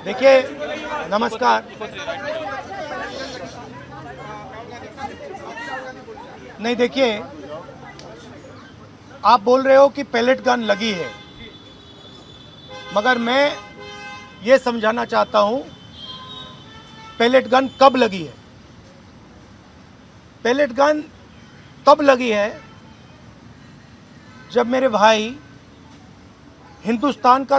देखिए, नमस्कार। नहीं, देखिए, आप बोल रहे हो कि पैलेट गन लगी है, मगर मैं ये समझाना चाहता हूं पैलेट गन कब लगी है। पैलेट गन तब लगी है जब मेरे भाई हिंदुस्तान का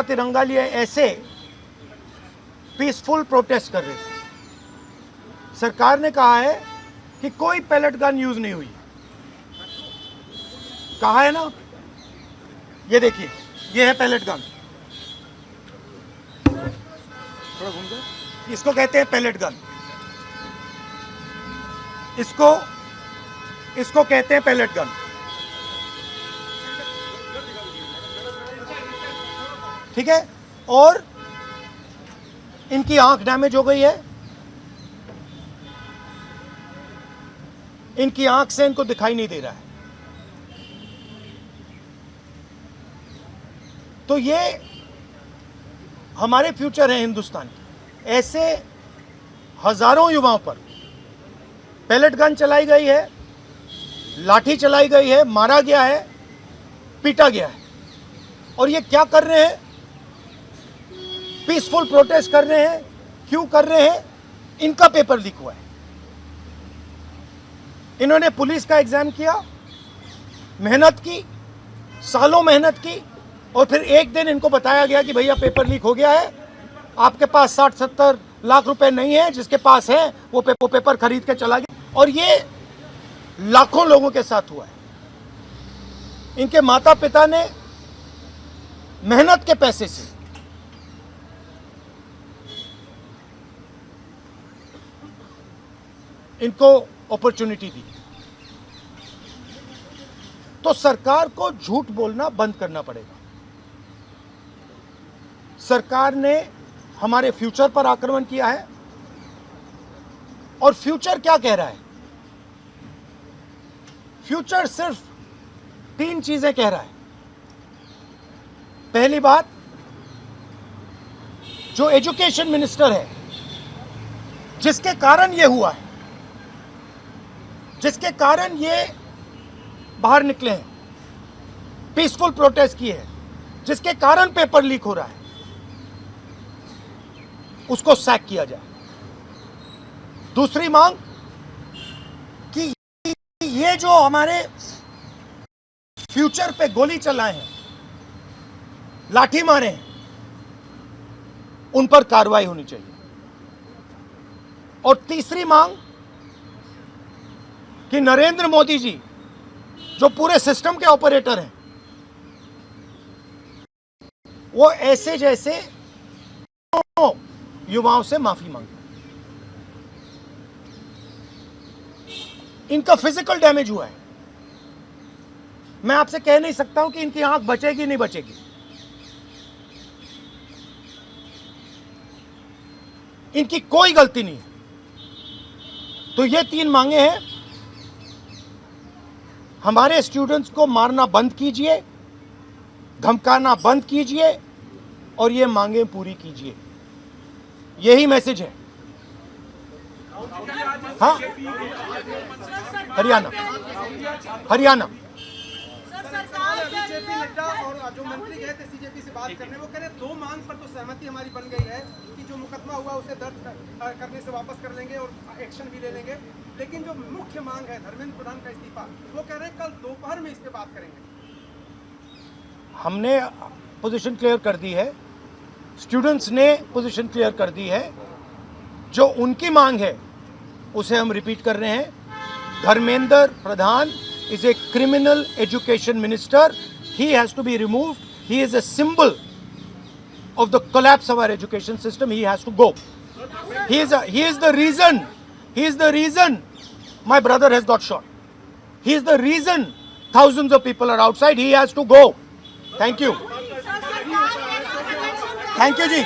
तिरंगा लिए ऐसे पीसफुल प्रोटेस्ट कर रहे थे। सरकार ने कहा है कि कोई पैलेट गन यूज नहीं हुई, कहा है ना। ये देखिए, ये है पैलेट गन, थोड़ा घूम जाए। इसको कहते हैं पैलेट गन, इसको कहते हैं पैलेट गन। ठीक है, और इनकी आंख डैमेज हो गई है, इनकी आंख से इनको दिखाई नहीं दे रहा है। तो ये हमारे फ्यूचर है हिंदुस्तान के। ऐसे हजारों युवाओं पर पैलेट गन चलाई गई है, लाठी चलाई गई है, मारा गया है, पीटा गया है। और ये क्या कर रहे हैं? पीसफुल प्रोटेस्ट कर रहे हैं। क्यों कर रहे हैं? इनका पेपर लीक हुआ है। इन्होंने पुलिस का एग्जाम किया, मेहनत की, सालों मेहनत की, और फिर एक दिन इनको बताया गया कि भैया पेपर लीक हो गया है, आपके पास 60-70 लाख रुपए नहीं है, जिसके पास है वो पेपर खरीद के चला गया। और ये लाखों लोगों के साथ हुआ है। इनके माता पिता ने मेहनत के पैसे से इनको अपॉर्चुनिटी दी। तो सरकार को झूठ बोलना बंद करना पड़ेगा। सरकार ने हमारे फ्यूचर पर आक्रमण किया है, और फ्यूचर क्या कह रहा है? फ्यूचर सिर्फ 3 चीजें कह रहा है। पहली बात, जो एजुकेशन मिनिस्टर है, जिसके कारण ये हुआ है, जिसके कारण ये बाहर निकले हैं, पीसफुल प्रोटेस्ट किए हैं, जिसके कारण पेपर लीक हो रहा है, उसको सैक किया जाए। दूसरी मांग कि ये जो हमारे फ्यूचर पे गोली चलाए हैं, लाठी मारे हैं, उन पर कार्रवाई होनी चाहिए। और तीसरी मांग कि नरेंद्र मोदी जी, जो पूरे सिस्टम के ऑपरेटर हैं, वो ऐसे जैसे युवाओं से माफी मांगे। इनका फिजिकल डैमेज हुआ है। मैं आपसे कह नहीं सकता हूं कि इनकी आंख बचेगी नहीं बचेगी। इनकी कोई गलती नहीं है। तो ये 3 मांगे हैं। हमारे स्टूडेंट्स को मारना बंद कीजिए, धमकाना बंद कीजिए, और ये मांगे पूरी कीजिए। यही मैसेज है। हाँ, हरियाणा जेपी नड्डा और जो मंत्री गए थे सीजेपी से बात करने, वो कह रहे 2 मांग पर तो सहमति हमारी बन गई है कि जो मुकदमा हुआ उसे दर्ज करने से वापस कर लेंगे और एक्शन भी ले लेंगे। लेकिन जो मुख्य मांग है धर्मेंद्र प्रधान का इस्तीफा, वो कह रहे हैं कल दोपहर में इस पे बात करेंगे। हमने पोजीशन क्लियर कर दी है, स्टूडेंट्स ने पोजीशन क्लियर कर दी है। जो उनकी मांग है उसे हम रिपीट कर रहे हैं। Dharmendra Pradhan is a criminal education minister. He has to be removed. He is a symbol of the collapse of our education system. He has to go. He is the reason my brother has got shot. He is the reason thousands of people are outside. He has to go. Thank you. Thank you ji.